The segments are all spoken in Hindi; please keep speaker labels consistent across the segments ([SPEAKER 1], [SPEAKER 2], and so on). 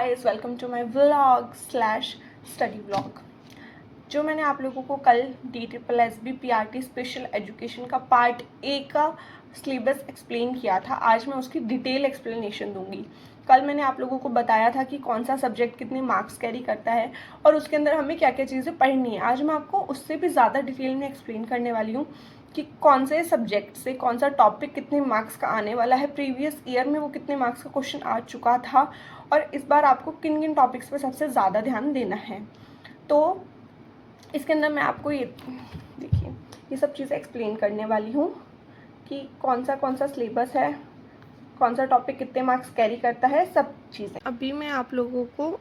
[SPEAKER 1] Guys, welcome to my vlog slash study vlog. जो मैंने आप लोगों को कल DSSB PRT स्पेशल एजुकेशन का पार्ट ए का सिलेबस एक्सप्लेन किया था, आज मैं उसकी डिटेल एक्सप्लेनेशन दूंगी। कल मैंने आप लोगों को बताया था कि कौन सा सब्जेक्ट कितने मार्क्स कैरी करता है और उसके अंदर हमें क्या क्या चीज़ें पढ़नी है। आज मैं आपको उससे भी ज़्यादा डिटेल में एक्सप्लेन करने वाली हूँ कि कौन से सब्जेक्ट से कौन सा टॉपिक कितने मार्क्स का आने वाला है, प्रीवियस ईयर में वो कितने मार्क्स का क्वेश्चन आ चुका था और इस बार आपको किन किन टॉपिक्स पर सबसे ज़्यादा ध्यान देना है। तो इसके अंदर मैं आपको ये देखिए ये सब चीज़ें एक्सप्लेन करने वाली हूँ कि कौन सा सिलेबस है, कौन सा टॉपिक कितने मार्क्स कैरी करता है, सब चीज़ें। अभी मैं आप लोगों को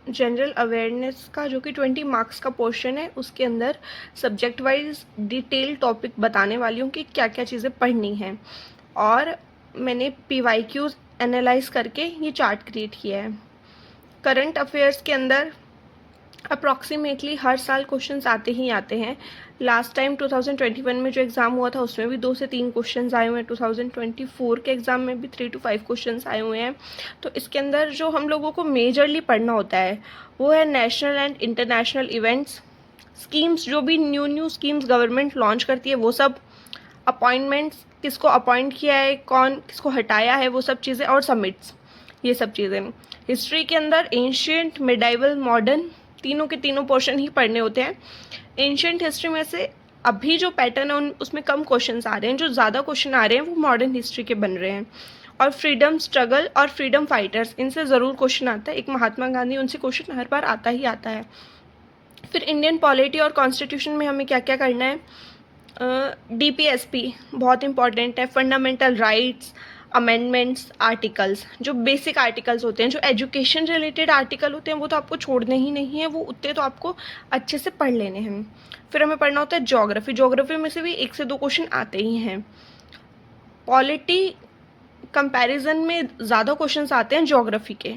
[SPEAKER 1] जनरल अवेयरनेस का जो कि 20 मार्क्स का पोर्शन है उसके अंदर सब्जेक्ट वाइज डिटेल टॉपिक बताने वाली हूँ कि क्या क्या चीज़ें पढ़नी हैं। और मैंने PYQs एनालाइज करके ये चार्ट क्रिएट किया है। करंट अफेयर्स के अंदर अप्रॉक्सीमेटली हर साल क्वेश्चंस आते ही आते हैं। लास्ट टाइम 2021 में जो एग्ज़ाम हुआ था उसमें भी 2 से 3 क्वेश्चंस आए हुए हैं। 2024 के एग्ज़ाम में भी 3 to 5 क्वेश्चंस आए हुए हैं। तो इसके अंदर जो हम लोगों को मेजरली पढ़ना होता है वो है national and international events, schemes, जो भी न्यू स्कीम्स गवर्नमेंट लॉन्च करती है वो सब, अपॉइंटमेंट्स, किसको अपॉइंट किया है, कौन किसको हटाया है, वो सब चीज़ें, और समिट्स, ये सब चीज़ें। हिस्ट्री के अंदर एंशियंट, मिडाइवल, मॉडर्न, तीनों के तीनों पोर्शन ही पढ़ने होते हैं। एंशियंट हिस्ट्री में से अभी जो पैटर्न है उसमें कम क्वेश्चंस आ रहे हैं, जो ज़्यादा क्वेश्चन आ रहे हैं वो मॉडर्न हिस्ट्री के बन रहे हैं। और फ्रीडम स्ट्रगल और फ्रीडम फाइटर्स, इनसे ज़रूर क्वेश्चन आता है। एक महात्मा गांधी, उनसे क्वेश्चन हर बार आता ही आता है। फिर इंडियन पॉलिटी और कॉन्स्टिट्यूशन में हमें क्या क्या करना है। DPSP बहुत इंपॉर्टेंट है। फंडामेंटल राइट्स, अमेंडमेंट्स, आर्टिकल्स, जो बेसिक आर्टिकल्स होते हैं, जो एजुकेशन रिलेटेड आर्टिकल होते हैं वो तो आपको छोड़ने ही नहीं है, वो उतने तो आपको अच्छे से पढ़ लेने हैं। फिर हमें पढ़ना होता है ज्योग्राफी। ज्योग्राफी में से भी 1 से 2 क्वेश्चन आते ही हैं। पॉलिटी कंपैरिजन में ज़्यादा क्वेश्चंस आते हैं ज्योग्राफी के।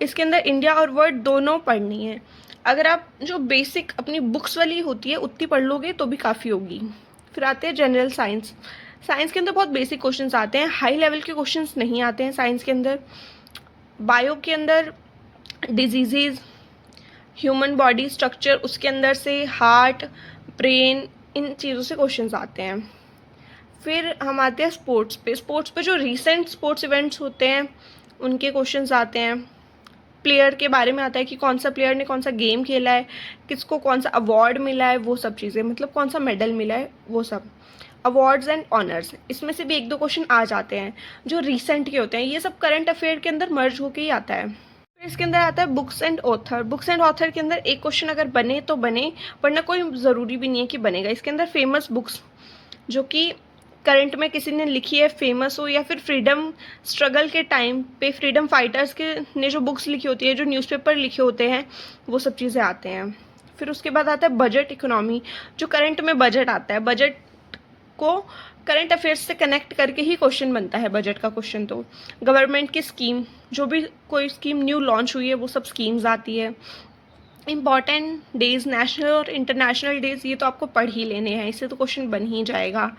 [SPEAKER 1] इसके अंदर इंडिया और वर्ल्ड दोनों पढ़नी है। अगर आप जो बेसिक अपनी बुक्स वाली होती है उतनी पढ़ लोगे तो भी काफ़ी होगी। फिर आते हैं जनरल साइंस। साइंस के अंदर बहुत बेसिक क्वेश्चंस आते हैं, हाई लेवल के क्वेश्चंस नहीं आते हैं साइंस के अंदर। बायो के अंदर डिजीज़, ह्यूमन बॉडी स्ट्रक्चर, उसके अंदर से हार्ट, ब्रेन, इन चीज़ों से क्वेश्चंस आते हैं। फिर हम आते हैं स्पोर्ट्स पे। स्पोर्ट्स पे जो रिसेंट स्पोर्ट्स इवेंट्स होते हैं उनके क्वेश्चंस आते हैं। प्लेयर के बारे में आता है कि कौन सा प्लेयर ने कौन सा गेम खेला है, किसको कौन सा अवार्ड मिला है, वो सब चीज़ें, मतलब कौन सा मेडल मिला है, वो सब। अवार्ड्स एंड ऑनर्स, इसमें से भी 1-2 क्वेश्चन आ जाते हैं जो रिसेंट के होते हैं। ये सब करंट अफेयर के अंदर मर्ज होके ही आता है। फिर इसके अंदर आता है books and author. Books and author के अंदर एक क्वेश्चन अगर बने तो बने, वरना कोई ज़रूरी भी नहीं है कि बनेगा। इसके अंदर फेमस बुक्स जो कि करंट में किसी ने लिखी है, फेमस हो, या फिर फ्रीडम स्ट्रगल के टाइम पे फ्रीडम फाइटर्स के ने जो बुक्स लिखी होती है, जो न्यूज़पेपर लिखे होते हैं, वो सब चीज़ें आते हैं। फिर उसके बाद आता है बजट इकोनॉमी, जो करंट में बजट आता है। बजट को करंट अफेयर्स से कनेक्ट करके ही क्वेश्चन बनता है बजट का क्वेश्चन। तो गवर्नमेंट की स्कीम, जो भी कोई स्कीम न्यू लॉन्च हुई है वो सब स्कीम्स आती है। इम्पॉर्टेंट डेज, नेशनल और इंटरनेशनल डेज, ये तो आपको पढ़ ही लेने हैं, इससे तो क्वेश्चन बन ही जाएगा।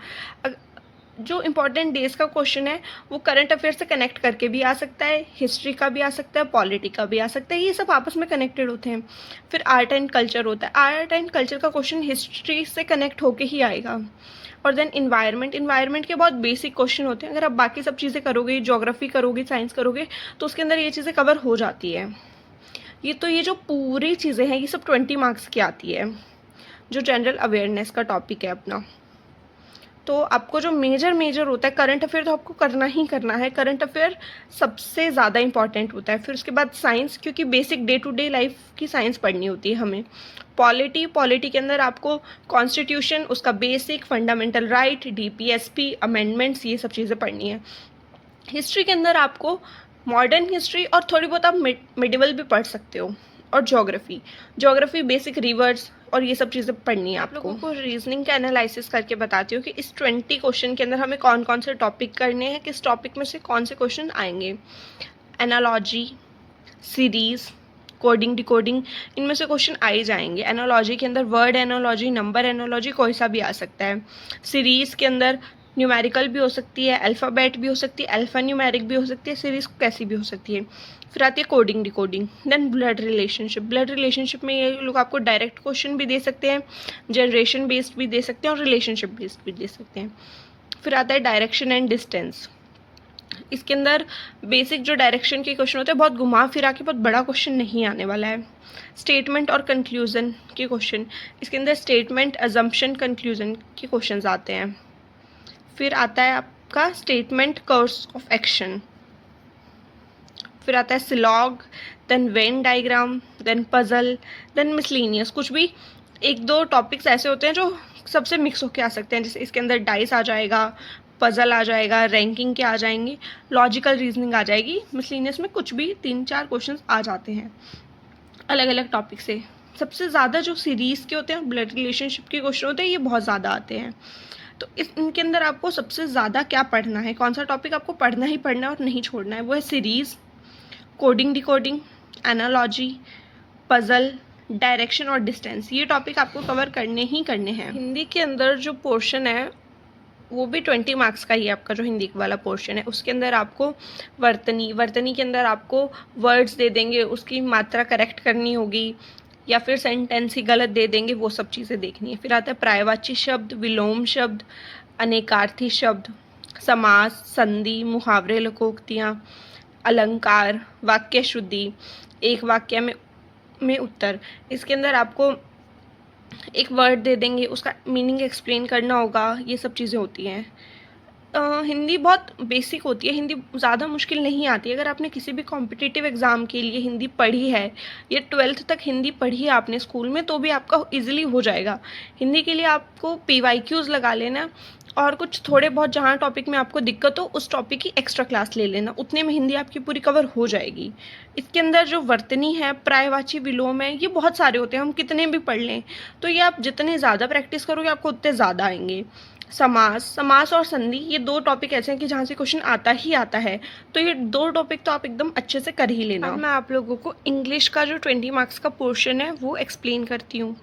[SPEAKER 1] जो इम्पॉर्टेंट डेज का क्वेश्चन है वो करंट अफेयर से कनेक्ट करके भी आ सकता है, हिस्ट्री का भी आ सकता है, पॉलिटी का भी आ सकता है, ये सब आपस में कनेक्टेड होते हैं। फिर आर्ट एंड कल्चर होता है। आर्ट एंड कल्चर का क्वेश्चन हिस्ट्री से कनेक्ट होके ही आएगा। और देन इन्वायरमेंट के बहुत बेसिक क्वेश्चन होते हैं। अगर आप बाकी सब चीज़ें करोगे, ज्योग्राफी करोगे, साइंस करोगे, तो उसके अंदर ये चीज़ें कवर हो जाती है। ये जो पूरी चीज़ें हैं ये सब 20 मार्क्स की आती है, जो जनरल अवेयरनेस का टॉपिक है अपना। तो आपको जो मेजर होता है, करंट अफेयर तो आपको करना ही करना है। करंट अफेयर सबसे ज़्यादा इंपॉर्टेंट होता है। फिर उसके बाद साइंस, क्योंकि basic day to day life की साइंस पढ़नी होती है हमें। पॉलिटी के अंदर आपको कॉन्स्टिट्यूशन, उसका basic, fundamental right, DPSP, amendments, ये सब चीज़ें पढ़नी है। हिस्ट्री के अंदर आपको मॉडर्न हिस्ट्री और थोड़ी बहुत आप मिडिवल भी पढ़ सकते हो। और ज्योग्राफी बेसिक रिवर्स और ये सब चीज़ें पढ़नी है। आप लोगों को रीजनिंग का एनालिसिस करके बताती हूँ कि इस 20 क्वेश्चन के अंदर हमें कौन कौन से टॉपिक करने हैं, किस टॉपिक में से कौन से क्वेश्चन आएंगे। एनालॉजी, सीरीज, कोडिंग, डिकोडिंग, इनमें से क्वेश्चन आ ही जाएंगे। एनालॉजी के अंदर वर्ड एनालॉजी, नंबर एनालॉजी, कोई सा भी आ सकता है। सीरीज़ के अंदर न्यूमेरिकल भी हो सकती है, अल्फ़ाबेट भी हो सकती है, अल्फ़ा न्यूमेरिक भी हो सकती है, सीरीज़ कैसी भी हो सकती है। फिर आती है coding decoding. Then blood relationship. Blood relationship में ये लोग आपको डायरेक्ट क्वेश्चन भी दे सकते हैं, जनरेशन बेस्ड भी दे सकते हैं और रिलेशनशिप बेस्ड भी दे सकते हैं। फिर आता है डायरेक्शन एंड डिस्टेंस। इसके अंदर बेसिक जो डायरेक्शन के क्वेश्चन होते हैं, बहुत घुमा फिरा के बहुत बड़ा क्वेश्चन नहीं आने वाला है। स्टेटमेंट और कंक्लूजन के क्वेश्चन, इसके अंदर स्टेटमेंट, अजम्पशन, कंक्लूजन के क्वेश्चंस आते हैं। फिर आता है आपका स्टेटमेंट, कोर्स ऑफ एक्शन। फिर आता है syllogism, then Venn diagram, then puzzle, then miscellaneous. कुछ भी एक दो टॉपिक्स ऐसे होते हैं जो सबसे मिक्स होके आ सकते हैं, जैसे इसके अंदर डाइस आ जाएगा, पजल आ जाएगा, रैंकिंग के आ जाएंगे, लॉजिकल रीजनिंग आ जाएगी। मिसलीनियस में कुछ भी 3-4 क्वेश्चंस आ जाते हैं अलग अलग टॉपिक से। सबसे ज़्यादा जो सीरीज़ के होते हैं, ब्लड रिलेशनशिप के क्वेश्चन होते हैं, ये बहुत ज़्यादा आते हैं। तो इनके अंदर आपको सबसे ज़्यादा क्या पढ़ना है, कौन सा टॉपिक आपको पढ़ना ही पढ़ना है और नहीं छोड़ना है, वो है series, coding decoding, analogy, puzzle, direction और डिस्टेंस। ये टॉपिक आपको कवर करने ही करने हैं। हिंदी के अंदर जो पोर्शन है वो भी 20 मार्क्स का ही है आपका, जो हिंदी वाला पोर्शन है। उसके अंदर आपको वर्तनी के अंदर आपको वर्ड्स दे देंगे, उसकी मात्रा करेक्ट करनी होगी या फिर सेंटेंस ही गलत दे देंगे, वो सब चीज़ें देखनी है। फिर आता है पर्यायवाची शब्द, विलोम शब्द, अनेकार्थी शब्द, समास, संधि, मुहावरे, लोकोक्तियाँ, अलंकार, वाक्य शुद्धि, एक वाक्य में उत्तर। इसके अंदर आपको एक वर्ड दे देंगे, उसका मीनिंग एक्सप्लेन करना होगा, ये सब चीज़ें होती हैं। हिंदी बहुत बेसिक होती है, हिंदी ज़्यादा मुश्किल नहीं आती। अगर आपने किसी भी कॉम्पिटिटिव एग्ज़ाम के लिए हिंदी पढ़ी है या 12th तक हिंदी पढ़ी है आपने स्कूल में, तो भी आपका इजीली हो जाएगा। हिंदी के लिए आपको PYQs लगा लेना और कुछ थोड़े बहुत जहाँ टॉपिक में आपको दिक्कत हो उस टॉपिक की एक्स्ट्रा क्लास ले लेना, उतने में हिंदी आपकी पूरी कवर हो जाएगी। इसके अंदर जो वर्तनी है, पर्यायवाची, विलोम है, ये बहुत सारे होते हैं, हम कितने भी पढ़ लें तो ये आप जितने ज़्यादा प्रैक्टिस करोगे आपको उतने ज़्यादा आएंगे। समास और संधि, ये दो टॉपिक ऐसे हैं कि जहाँ से क्वेश्चन आता ही आता है, तो ये दो टॉपिक तो आप एकदम अच्छे से कर ही लेना। अब मैं आप लोगों को इंग्लिश का जो 20 मार्क्स का पोर्शन है वो एक्सप्लेन करती हूँ।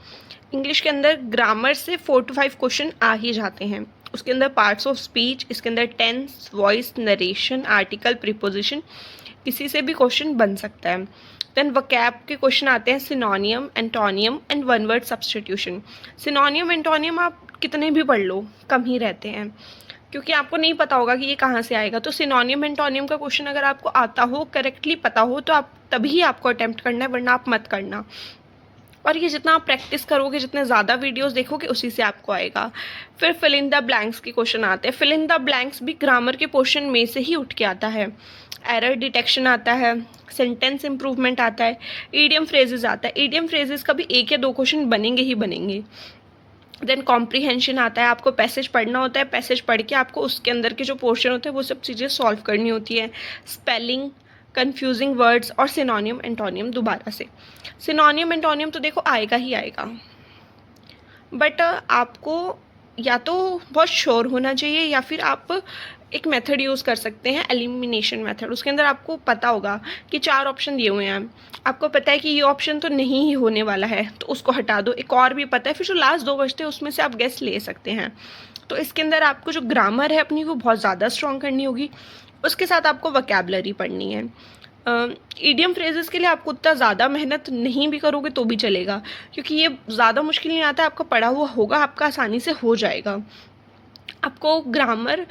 [SPEAKER 1] इंग्लिश के अंदर ग्रामर से 4 to 5 क्वेश्चन आ ही जाते हैं। उसके अंदर पार्ट्स ऑफ स्पीच, इसके अंदर tense, voice, narration, article, preposition, किसी से भी क्वेश्चन बन सकता है। देन वोकैब के क्वेश्चन आते हैं, सिनोनियम, antonym and one word substitution. सिनोनियम antonym आप कितने भी पढ़ लो कम ही रहते हैं, क्योंकि आपको नहीं पता होगा कि ये कहाँ से आएगा। तो सिनोनियम एंटोनियम का क्वेश्चन अगर आपको आता हो, करेक्टली पता हो, तो आप तभी आपको अटेम्प्ट करना है, वरना आप मत करना। और ये जितना आप प्रैक्टिस करोगे, जितने ज़्यादा वीडियोस देखोगे, उसी से आपको आएगा। फिर फिल इन द ब्लैंक्स के क्वेश्चन आते हैं। फिल इन द ब्लैंक्स भी ग्रामर के पोर्शन में से ही उठ के आता है। एरर डिटेक्शन आता है, सेंटेंस इंप्रूवमेंट आता है, ईडियम फ्रेजेस आता है। ईडियम फ्रेजेस का भी 1 या 2 क्वेश्चन बनेंगे ही बनेंगे। देन कॉम्प्रीहेंशन आता है, आपको पैसेज पढ़ना होता है, पैसेज पढ़ के आपको उसके अंदर के जो पोर्शन होते हैं वो सब चीज़ें सॉल्व करनी होती है। स्पेलिंग, कन्फ्यूजिंग वर्ड्स और सिनोनियम एंटोनियम। दोबारा से सिनोनियम एंटोनियम तो देखो आएगा ही आएगा, बट आपको या तो बहुत श्योर होना चाहिए या फिर आप एक मेथड यूज़ कर सकते हैं, एलिमिनेशन मेथड। उसके अंदर आपको पता होगा कि 4 ऑप्शन दिए हुए हैं, आपको पता है कि ये ऑप्शन तो नहीं ही होने वाला है, तो उसको हटा दो। एक और भी पता है, फिर जो लास्ट 2 बचते हैं उसमें से आप गेस ले सकते हैं। तो इसके अंदर आपको जो ग्रामर है अपनी, वो बहुत ज़्यादा स्ट्रॉन्ग करनी होगी। उसके साथ आपको वोकैबुलरी पढ़नी है। ईडियम फ्रेजेस के लिए आपको उतना ज़्यादा मेहनत नहीं भी करोगे तो भी चलेगा, क्योंकि ये ज़्यादा मुश्किल नहीं आता, आपका पढ़ा हुआ होगा, आपका आसानी से हो जाएगा। आपको ग्रामर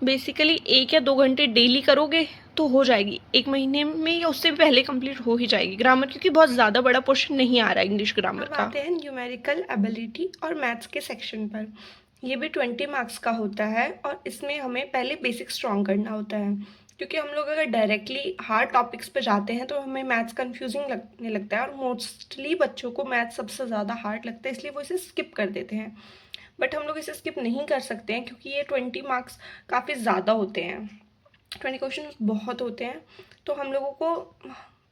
[SPEAKER 1] बेसिकली 1 या 2 घंटे डेली करोगे तो हो जाएगी, 1 महीने में या उससे भी पहले कंप्लीट हो ही जाएगी ग्रामर, क्योंकि बहुत ज़्यादा बड़ा पोर्शन नहीं आ रहा है इंग्लिश ग्रामर का। आते हैं न्यूमेरिकल एबिलिटी और मैथ्स के सेक्शन पर। ये भी 20 मार्क्स का होता है और इसमें हमें पहले बेसिक स्ट्रॉन्ग करना होता है, क्योंकि हम लोग अगर डायरेक्टली हार्ड टॉपिक्स पे जाते हैं तो हमें मैथ्स कंफ्यूजिंग लगने लगता है, और मोस्टली बच्चों को मैथ्स सबसे ज़्यादा हार्ड लगता है, इसलिए वो इसे स्किप कर देते हैं। बट हम लोग इसे स्किप नहीं कर सकते हैं, क्योंकि ये 20 मार्क्स काफ़ी ज़्यादा होते हैं, 20 क्वेश्चन बहुत होते हैं, तो हम लोगों को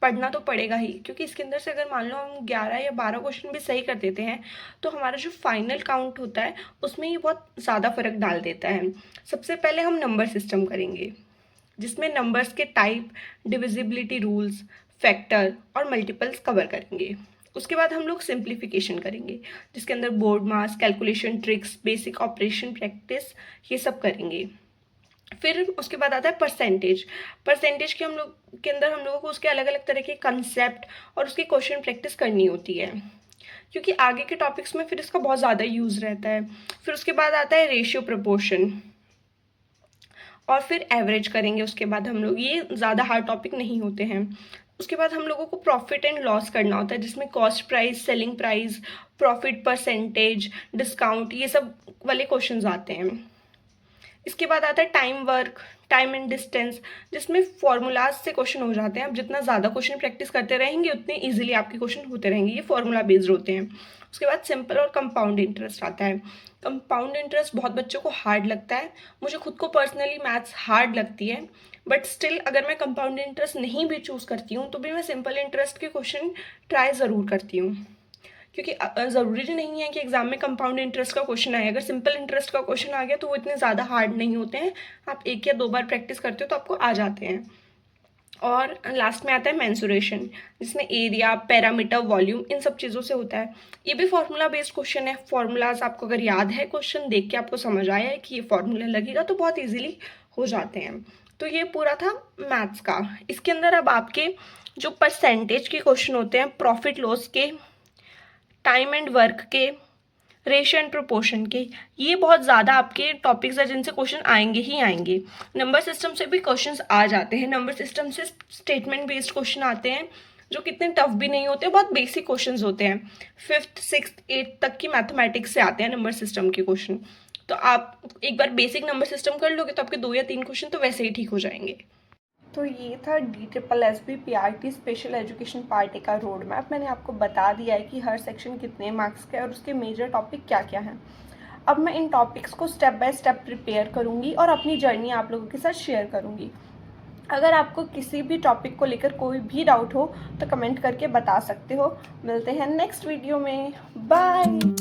[SPEAKER 1] पढ़ना तो पड़ेगा ही। क्योंकि इसके अंदर से अगर मान लो हम 11 या 12 क्वेश्चन भी सही कर देते हैं तो हमारा जो फाइनल काउंट होता है उसमें ये बहुत ज़्यादा फर्क डाल देता है। सबसे पहले हम नंबर सिस्टम करेंगे, जिसमें नंबर्स के टाइप, डिविजिबिलिटी रूल्स, फैक्टर और मल्टीपल्स कवर करेंगे। उसके बाद हम लोग सिंप्लीफिकेशन करेंगे, जिसके अंदर BODMAS, calculation tricks, basic operation practice, ये सब करेंगे। फिर उसके बाद आता है परसेंटेज। परसेंटेज के अंदर हम लोगों को उसके अलग अलग तरह के कंसेप्ट और उसकी क्वेश्चन प्रैक्टिस करनी होती है, क्योंकि आगे के टॉपिक्स में फिर इसका बहुत ज़्यादा यूज़ रहता है। फिर उसके बाद आता है रेशियो प्रोपोर्शन, और फिर एवरेज करेंगे उसके बाद हम लोग। ये ज़्यादा हार्ड टॉपिक नहीं होते हैं। उसके बाद हम लोगों को प्रॉफिट एंड लॉस करना होता है, जिसमें cost price, selling price, profit percentage, discount, ये सब वाले क्वेश्चंस आते हैं। इसके बाद आता है time work, time and distance, जिसमें फॉर्मूलाज से क्वेश्चन हो जाते हैं। आप जितना ज़्यादा क्वेश्चन प्रैक्टिस करते रहेंगे उतने इजीली आपके क्वेश्चन होते रहेंगे, ये फॉर्मूला बेस्ड होते हैं। उसके बाद सिंपल और कंपाउंड इंटरेस्ट आता है। कंपाउंड इंटरेस्ट बहुत बच्चों को हार्ड लगता है, मुझे खुद को पर्सनली मैथ्स हार्ड लगती है, बट स्टिल अगर मैं कंपाउंड इंटरेस्ट नहीं भी चूज़ करती हूँ तो भी मैं सिंपल इंटरेस्ट के क्वेश्चन ट्राई ज़रूर करती हूँ, क्योंकि ज़रूरी नहीं है कि एग्जाम में कंपाउंड इंटरेस्ट का क्वेश्चन आए। अगर सिंपल इंटरेस्ट का क्वेश्चन आ गया तो वो इतने ज़्यादा हार्ड नहीं होते हैं, आप 1 या 2 बार प्रैक्टिस करते हो तो आपको आ जाते हैं। और लास्ट में आता है मेंसुरेशन, जिसमें एरिया, पैरामीटर, वॉल्यूम, इन सब चीज़ों से होता है। ये भी फॉर्मूला बेस्ड क्वेश्चन है। फॉर्मूलाज आपको अगर याद है, क्वेश्चन देख के आपको समझ आया है कि ये फॉर्मूला लगेगा, तो बहुत ईजिली हो जाते हैं। तो ये पूरा था मैथ्स का। इसके अंदर अब आपके जो परसेंटेज के क्वेश्चन होते हैं, प्रॉफिट लॉस के, टाइम एंड वर्क के, रेशियो एंड प्रोपोर्शन के, ये बहुत ज़्यादा आपके टॉपिक्स हैं जिनसे क्वेश्चन आएंगे ही आएंगे। नंबर सिस्टम से भी क्वेश्चंस आ जाते हैं। नंबर सिस्टम से स्टेटमेंट बेस्ड क्वेश्चन आते हैं जो कितने टफ भी नहीं होते, बहुत बेसिक क्वेश्चंस होते हैं। 5th 6th 8th तक की मैथमेटिक्स से आते हैं नंबर सिस्टम के क्वेश्चन। तो आप एक बार बेसिक नंबर सिस्टम कर लोगे तो आपके 2 या 3 क्वेश्चन तो वैसे ही ठीक हो जाएंगे। तो ये था DSSB PRT special education part A का रोड मैप। मैंने आपको बता दिया है कि हर सेक्शन कितने मार्क्स का है और उसके मेजर टॉपिक क्या क्या हैं। अब मैं इन टॉपिक्स को स्टेप बाय स्टेप प्रिपेयर करूँगी और अपनी जर्नी आप लोगों के साथ शेयर करूँगी। अगर आपको किसी भी टॉपिक को लेकर कोई भी डाउट हो तो कमेंट करके बता सकते हो। मिलते हैं नेक्स्ट वीडियो में। बाय।